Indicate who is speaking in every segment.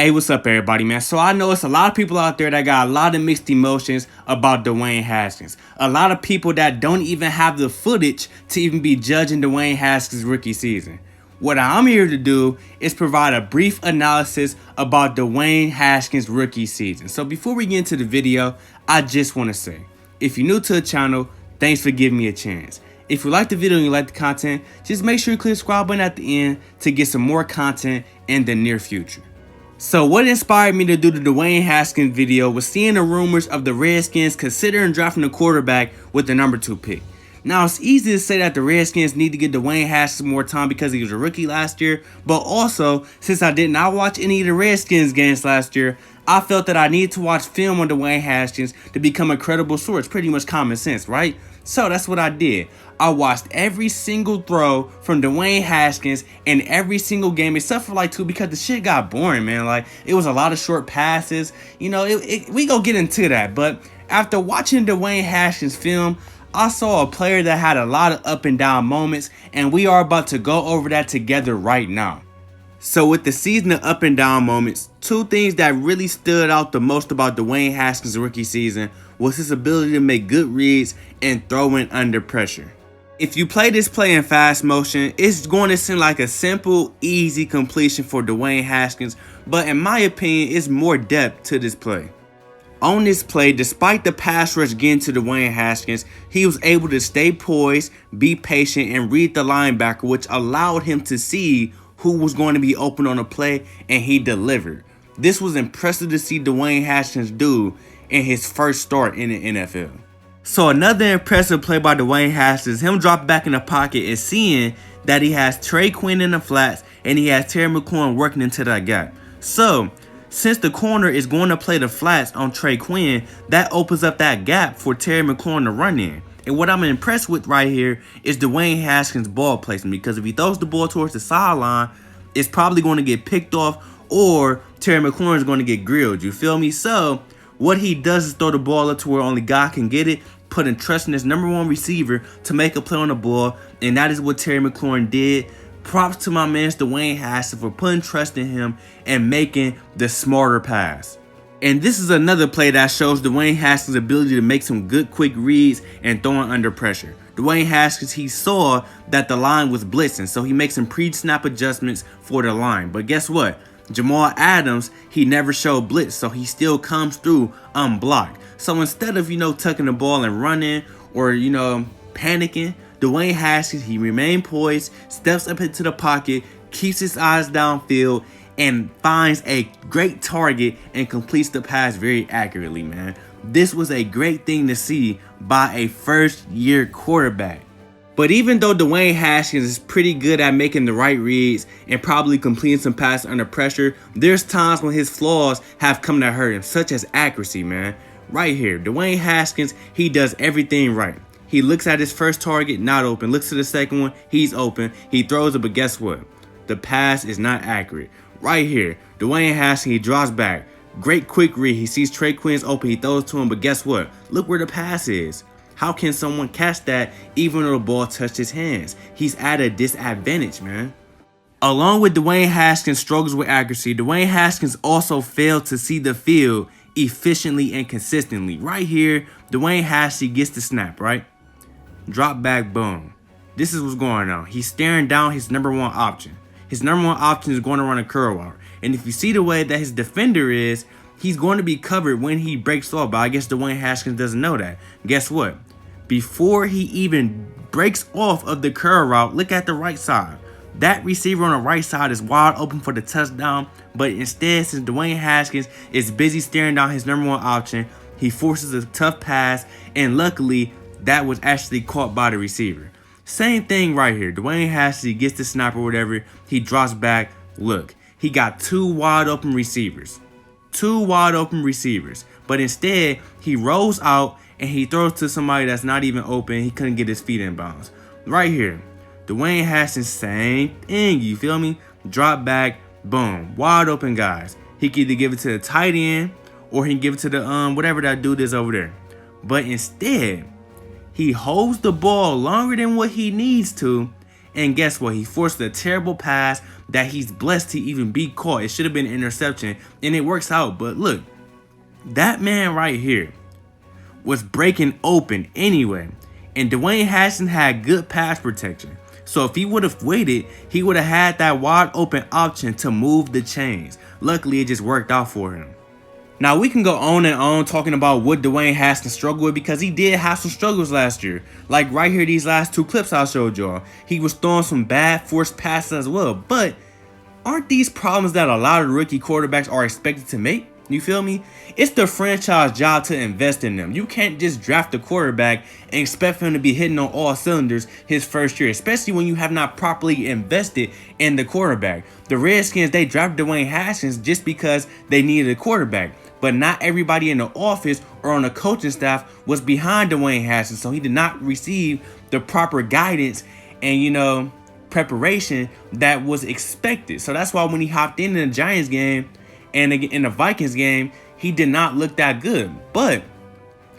Speaker 1: Hey, what's up, everybody, man? So I know it's a lot of people out there that got a lot of mixed emotions about Dwayne Haskins. A lot of people that don't even have the footage to even be judging Dwayne Haskins' rookie season. What I'm here to do is provide a brief analysis about Dwayne Haskins' rookie season. So before we get into the video, I just want to say, if you're new to the channel, thanks for giving me a chance. If you like the video and you like the content, just make sure you click the subscribe button at the end to get some more content in the near future. So what inspired me to do the Dwayne Haskins video was seeing the rumors of the Redskins considering drafting a quarterback with the number 2 pick. Now, it's easy to say that the Redskins need to give Dwayne Haskins more time because he was a rookie last year, but also, since I did not watch any of the Redskins games last year, I felt that I needed to watch film on Dwayne Haskins to become a credible source. Pretty much common sense, right? So that's what I did. I watched every single throw from Dwayne Haskins in every single game except for like 2 because the shit got boring, man. Like, it was a lot of short passes. You know, we gonna get into that. But after watching Dwayne Haskins film, I saw a player that had a lot of up and down moments, and we are about to go over that together right now. So with the season of up and down moments, 2 things that really stood out the most about Dwayne Haskins' rookie season was his ability to make good reads and throwing under pressure. If you play this play in fast motion, it's going to seem like a simple, easy completion for Dwayne Haskins, but in my opinion, it's more depth to this play. On this play, despite the pass rush getting to Dwayne Haskins, he was able to stay poised, be patient, and read the linebacker, which allowed him to see who was going to be open on a play, and he delivered. This was impressive to see Dwayne Haskins do in his first start in the NFL. So another impressive play by Dwayne Haskins, him drop back in the pocket and seeing that he has Trey Quinn in the flats and he has Terry McLaurin working into that gap. So since the corner is going to play the flats on Trey Quinn, that opens up that gap for Terry McLaurin to run in. And what I'm impressed with right here is Dwayne Haskins' ball placement, because if he throws the ball towards the sideline, it's probably going to get picked off or Terry McLaurin is going to get grilled. You feel me? So what he does is throw the ball up to where only God can get it, putting trust in his number 1 receiver to make a play on the ball, and that is what Terry McLaurin did. Props to my man Dwayne Haskins for putting trust in him and making the smarter pass. And this is another play that shows Dwayne Haskins' ability to make some good quick reads and throwing under pressure. Dwayne Haskins, he saw that the line was blitzing, so he makes some pre-snap adjustments for the line. But guess what? Jamal Adams, he never showed blitz, so he still comes through unblocked. So instead of, tucking the ball and running or, panicking, Dwayne Haskins, he remained poised, steps up into the pocket, keeps his eyes downfield, and finds a great target and completes the pass very accurately, man. This was a great thing to see by a first-year quarterback. But even though Dwayne Haskins is pretty good at making the right reads and probably completing some passes under pressure, there's times when his flaws have come to hurt him, such as accuracy, man. Right here, Dwayne Haskins, he does everything right. He looks at his first target, not open. Looks to the second one, he's open. He throws it, but guess what? The pass is not accurate. Right here, Dwayne Haskins, he draws back. Great quick read. He sees Trey Quinn's open. He throws to him, but guess what? Look where the pass is. How can someone catch that even though the ball touched his hands? He's at a disadvantage, man. Along with Dwayne Haskins' struggles with accuracy, Dwayne Haskins also failed to see the field efficiently and consistently. Right here, Dwayne Haskins gets the snap, right? Drop back, boom. This is what's going on. He's staring down his number 1 option. His number 1 option is going to run a curl route. And if you see the way that his defender is, he's going to be covered when he breaks off. But I guess Dwayne Haskins doesn't know that. Guess what? Before he even breaks off of the curl route, look at the right side. That receiver on the right side is wide open for the touchdown. But instead, since Dwayne Haskins is busy staring down his number 1 option, he forces a tough pass. And luckily, that was actually caught by the receiver. Same thing right here. Dwayne Haskins gets the snap or whatever. He drops back. Look, he got 2 wide open receivers. 2 wide open receivers. But instead, he rolls out and he throws to somebody that's not even open. He couldn't get his feet in bounds. Right here, Dwayne Haskins, same thing. You feel me? Drop back. Boom. Wide open guys. He can either give it to the tight end or he can give it to the whatever that dude is over there. But instead, he holds the ball longer than what he needs to And guess what? He forced a terrible pass that he's blessed to even be caught. It should have been an interception, and it works out. But look, that man right here was breaking open anyway. And Dwayne Haskins had good pass protection. So if he would have waited, he would have had that wide open option to move the chains. Luckily, it just worked out for him. Now, we can go on and on talking about what Dwayne Haskins struggled with, because he did have some struggles last year. Like right here, these last two clips I showed y'all. He was throwing some bad forced passes as well. But aren't these problems that a lot of rookie quarterbacks are expected to make? You feel me? It's the franchise job to invest in them. You can't just draft a quarterback and expect for him to be hitting on all cylinders his first year, especially when you have not properly invested in the quarterback. The Redskins, they drafted Dwayne Haskins just because they needed a quarterback. But not everybody in the office or on the coaching staff was behind Dwayne Haskins, so he did not receive the proper guidance and, preparation that was expected. So that's why when he hopped in the Giants game and in the Vikings game, he did not look that good. But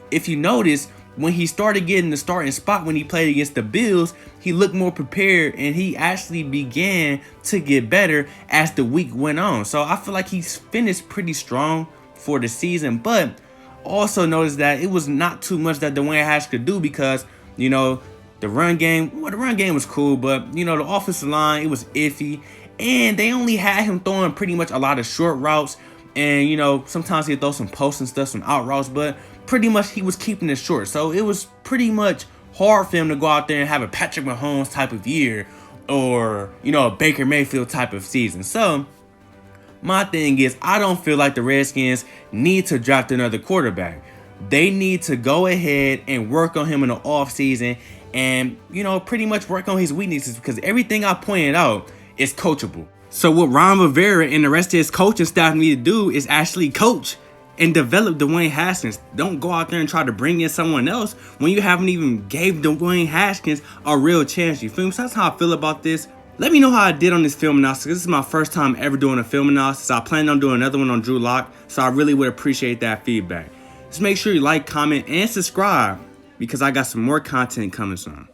Speaker 1: if you notice, when he started getting the starting spot when he played against the Bills, he looked more prepared and he actually began to get better as the week went on. So I feel like he's finished pretty strong for the season. But also notice that it was not too much that Dwayne Haskins could do, because, the run game was cool, but, the offensive line, it was iffy. And they only had him throwing pretty much a lot of short routes. And, sometimes he'd throw some posts and stuff, some out routes, but pretty much he was keeping it short. So it was pretty much hard for him to go out there and have a Patrick Mahomes type of year, or, a Baker Mayfield type of season. So my thing is, I don't feel like the Redskins need to draft another quarterback. They need to go ahead and work on him in the offseason and, pretty much work on his weaknesses, because everything I pointed out is coachable. So what Ron Rivera and the rest of his coaching staff need to do is actually coach and develop Dwayne Haskins. Don't go out there and try to bring in someone else when you haven't even gave Dwayne Haskins a real chance. You feel me? So that's how I feel about this. Let me know how I did on this film analysis. This is my first time ever doing a film analysis. I plan on doing another one on Drew Lock, so I really would appreciate that feedback. Just make sure you like, comment, and subscribe, because I got some more content coming soon.